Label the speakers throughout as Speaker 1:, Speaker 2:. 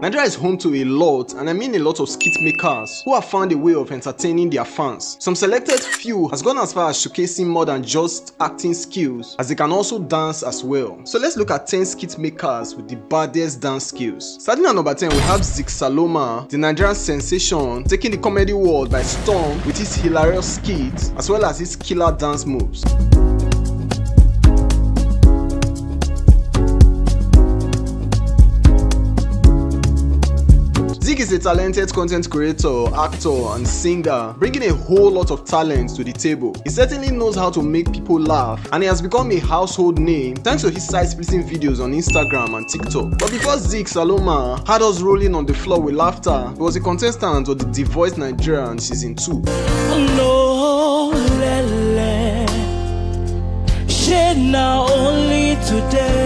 Speaker 1: Nigeria is home to a lot, and I mean a lot of skit makers who have found a way of entertaining their fans. Some selected few has gone as far as showcasing more than just acting skills, as they can also dance as well. So let's look at 10 skit makers with the baddest dance skills. Starting at number 10, we have Zik Saloma, the Nigerian sensation, taking the comedy world by storm with his hilarious skits as well as his killer dance moves. Zik is a talented content creator, actor, and singer, bringing a whole lot of talent to the table. He certainly knows how to make people laugh, and he has become a household name thanks to his side-splitting videos on Instagram and TikTok. But before Zik Saloma had us rolling on the floor with laughter, he was a contestant of The Voice Nigerian Season 2.
Speaker 2: No, lele, shade now only today.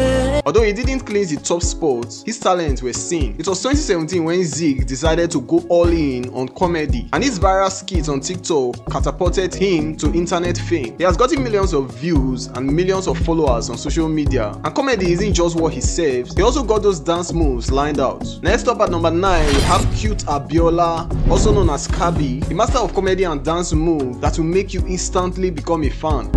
Speaker 1: Although he didn't clinch the top spot, his talents were seen. It was 2017 when Zik decided to go all in on comedy, and his viral skit on TikTok catapulted him to internet fame. He has gotten millions of views and millions of followers on social media, and comedy isn't just what he saves, he also got those dance moves lined out. Next up at number 9, we have Cute Abiola, also known as Kabi, the master of comedy and dance move that will make you instantly become a fan.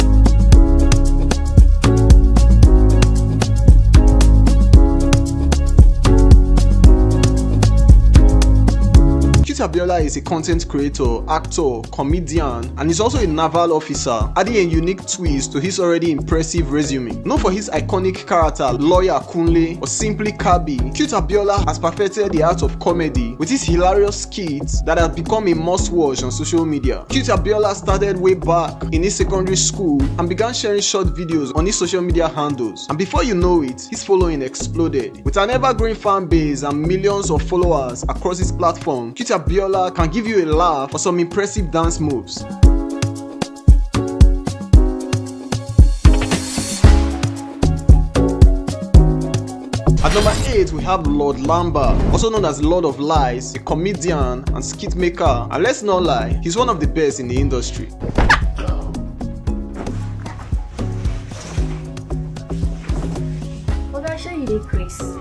Speaker 1: Abiola is a content creator, actor, comedian, and is also a naval officer, adding a unique twist to his already impressive resume. Known for his iconic character Lawyer Kunle or simply Kabi, Cute Abiola has perfected the art of comedy with his hilarious skits that have become a must-watch on social media. Cute Abiola started way back in his secondary school and began sharing short videos on his social media handles, and before you know it, his following exploded. With an evergreen fan base and millions of followers across his platform, Cute Abiola can give you a laugh or some impressive dance moves. At number 8, we have Lord Lamba, also known as Lord of Lies, a comedian and skit maker, and let's not lie, he's one of the best in the industry.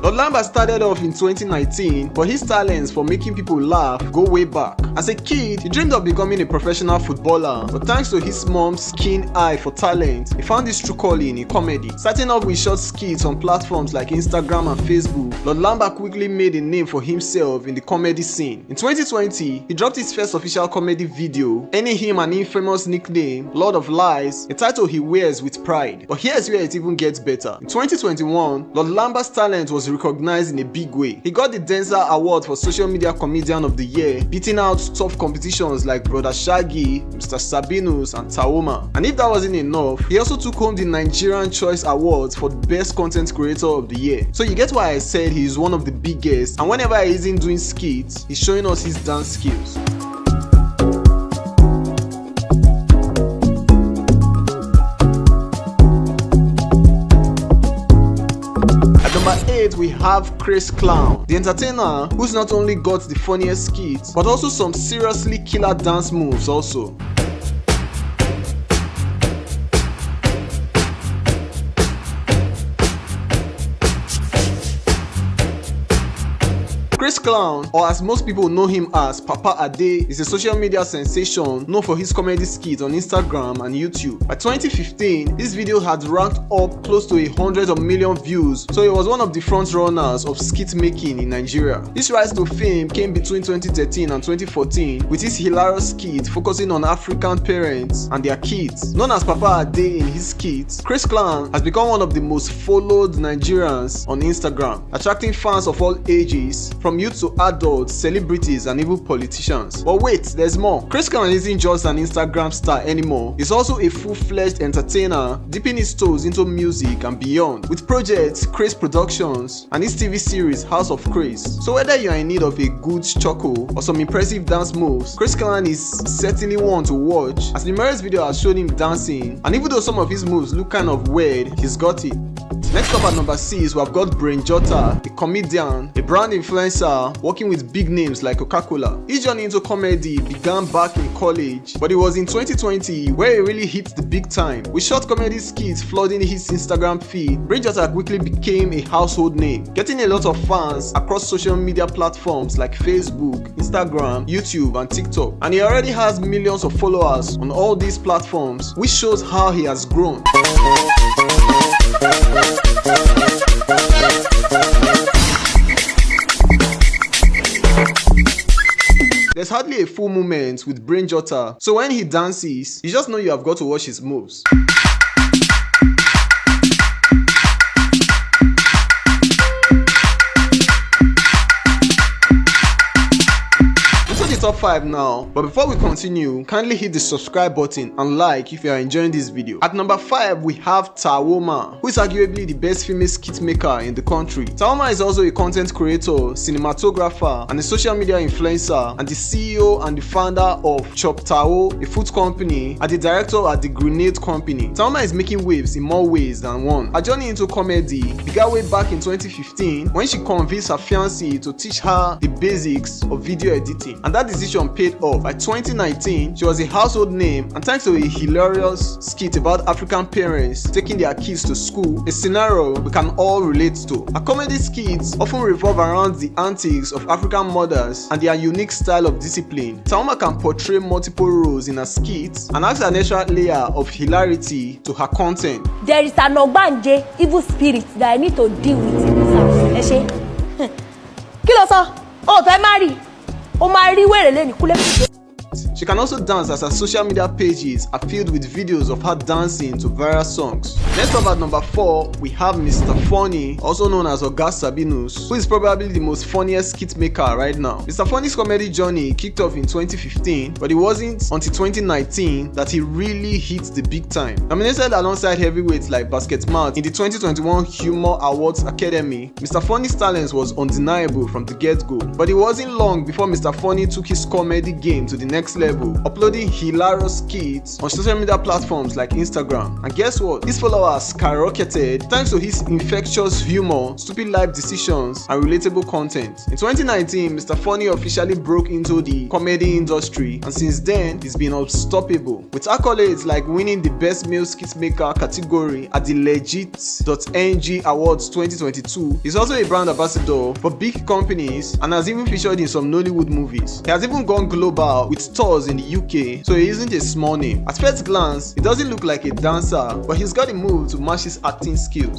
Speaker 1: Lord Lamba started off in 2019, but his talents for making people laugh go way back. As a kid, he dreamed of becoming a professional footballer, but thanks to his mom's keen eye for talent, he found his true calling in comedy. Starting off with short skits on platforms like Instagram and Facebook, Lord Lamba quickly made a name for himself in the comedy scene. In 2020, he dropped his first official comedy video, earning him an infamous nickname, Lord of Lies, a title he wears with pride. But here's where it even gets better. In 2021, Lord Lamba's talent was recognized in a big way. He got the Denzel Award for Social Media Comedian of the Year, beating out tough competitions like Brother Shaggy, Mr. Sabinus, and Taoma. And if that wasn't enough, he also took home the Nigerian Choice Awards for the Best Content Creator of the Year. So you get why I said he is one of the biggest, and whenever he isn't doing skits, he's showing us his dance skills. Number 8, we have Chris Clown, the entertainer who's not only got the funniest skits, but also some seriously killer dance moves also. Chris Clown, or as most people know him as Papa Ade, is a social media sensation known for his comedy skits on Instagram and YouTube. By 2015, this video had ranked up close to 100 million views, so he was one of the front runners of skit making in Nigeria. His rise to fame came between 2013 and 2014 with his hilarious skit focusing on African parents and their kids. Known as Papa Ade in his skits, Chris Clown has become one of the most followed Nigerians on Instagram, attracting fans of all ages, from youth to adults, celebrities, and even politicians. But wait, there's more. Chris Clown isn't just an Instagram star anymore. He's also a full-fledged entertainer, dipping his toes into music and beyond, with projects Chris Productions and his TV series House of Chris. So whether you are in need of a good chuckle or some impressive dance moves, Chris Clown is certainly one to watch, as the numerous video has shown him dancing, and even though some of his moves look kind of weird, he's got it. Next up at number 6, we have got Brain Jota, a comedian, a brand influencer, working with big names like Coca-Cola. His journey into comedy began back in college, but it was in 2020 where he really hit the big time. With short comedy skits flooding his Instagram feed, Brain Jota quickly became a household name, getting a lot of fans across social media platforms like Facebook, Instagram, YouTube, and TikTok. And he already has millions of followers on all these platforms, which shows how he has grown. There's hardly a full moment with Brain Jota, so when he dances, you just know you have got to watch his moves. Top 5 now, but before we continue, kindly hit the subscribe button and like if you are enjoying this video. At number 5, we have Tawoma, who is arguably the best female skit maker in the country. Tawoma is also a content creator, cinematographer, and a social media influencer, and the CEO and the founder of Chop Tao, a food company, and the director at the Grenade Company. Tawoma is making waves in more ways than one. Her journey into comedy began way back in 2015 when she convinced her fiancé to teach her the basics of video editing, and that decision paid off. By 2019, she was a household name, and thanks to a hilarious skit about African parents taking their kids to school, a scenario we can all relate to. Her comedy skits often revolve around the antics of African mothers and their unique style of discipline. Tawoma can portray multiple roles in her skits and adds an extra layer of hilarity to her content.
Speaker 3: There is an ogbanje evil spirit that I need to deal with in this house. Kí ló sọ? Oh, fẹ́ marry.
Speaker 1: She can also dance, as her social media pages are filled with videos of her dancing to various songs. Next up at number 4, we have Mr. Funny, also known as Oga Sabinus, who is probably the most funniest skit maker right now. Mr. Funny's comedy journey kicked off in 2015, but it wasn't until 2019 that he really hit the big time. Nominated alongside heavyweights like Basket Mouth in the 2021 Humor Awards Academy, Mr. Funny's talents was undeniable from the get-go. But it wasn't long before Mr. Funny took his comedy game to the next level, uploading hilarious skits on social media platforms like Instagram. And guess what? His followers skyrocketed thanks to his infectious humor, stupid life decisions, and relatable content. In 2019, Mr. Funny officially broke into the comedy industry, and since then, he's been unstoppable, with accolades like winning the Best Male Skit Maker category at the Legit.ng Awards 2022. He's also a brand ambassador for big companies and has even featured in some Nollywood movies. He has even gone global with tours in the UK, so he isn't a small name. At first glance, he doesn't look like a dancer, but he's got a move to match his acting skills.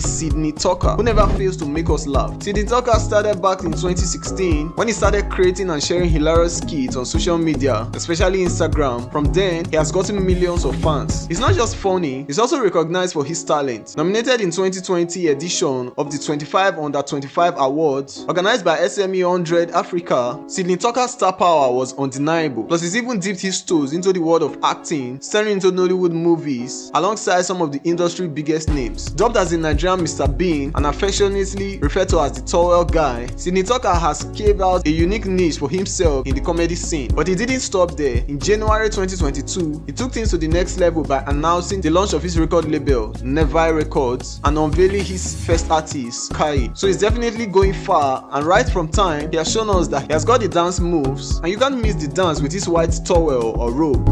Speaker 1: Sydney Tucker, who never fails to make us laugh. Sydney Tucker started back in 2016 when he started creating and sharing hilarious skits on social media, especially Instagram. From then, he has gotten millions of fans. He's not just funny, he's also recognized for his talent. Nominated in 2020 edition of the 25 Under 25 Awards, organized by SME 100 Africa, Sydney Tucker's star power was undeniable. Plus, he's even dipped his toes into the world of acting, staring into Nollywood movies alongside some of the industry biggest names. Dubbed as the Nigerian Mr. Bean and affectionately referred to as the towel guy, Sydney Tucker has carved out a unique niche for himself in the comedy scene. But he didn't stop there. In January 2022, he took things to the next level by announcing the launch of his record label, Neville Records, and unveiling his first artist, Kai. So he's definitely going far, and right from time, he has shown us that he has got the dance moves, and you can't miss the dance with his white towel or robe.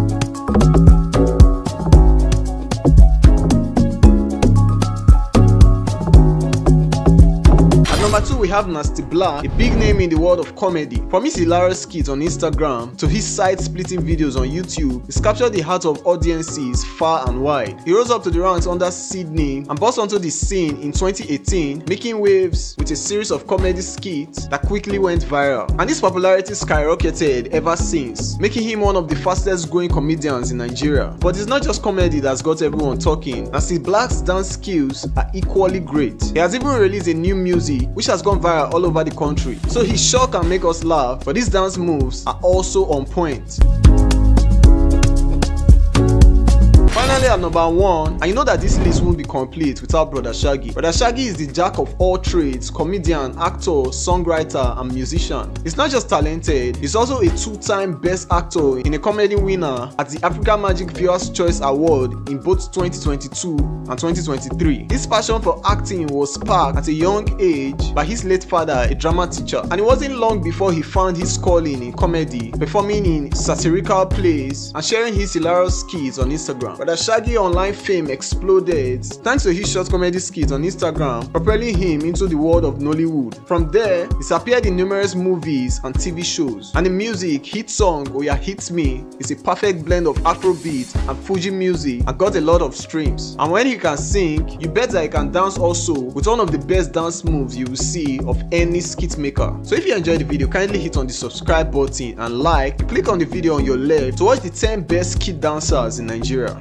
Speaker 1: Number 2, we have Nasty Black, a big name in the world of comedy. From his hilarious skits on Instagram to his side-splitting videos on YouTube, he's captured the heart of audiences far and wide. He rose up to the ranks under Sydney and burst onto the scene in 2018, making waves with a series of comedy skits that quickly went viral. And his popularity skyrocketed ever since, making him one of the fastest growing comedians in Nigeria. But it's not just comedy that's got everyone talking. Nasty Black's dance skills are equally great. He has even released a new music which has gone viral all over the country. So he sure can make us laugh, but his dance moves are also on point. Currently at number 1, and you know that this list won't be complete without Brother Shaggy. Brother Shaggy is the jack of all trades, comedian, actor, songwriter, and musician. He's not just talented, he's also a 2-time Best Actor in a Comedy winner at the Africa Magic Viewers Choice Award in both 2022 and 2023. His passion for acting was sparked at a young age by his late father, a drama teacher, and it wasn't long before he found his calling in comedy, performing in satirical plays and sharing his hilarious skits on Instagram. Brother Shaggy online fame exploded thanks to his short comedy skits on Instagram, propelling him into the world of Nollywood. From there, he's appeared in numerous movies and TV shows, and the music hit song Oya Hit Me is a perfect blend of Afrobeat and Fuji music and got a lot of streams. And when he can sing, you bet that he can dance also, with one of the best dance moves you will see of any skit maker. So if you enjoyed the video, kindly hit on the subscribe button and click on the video on your left to watch the 10 best skit dancers in Nigeria.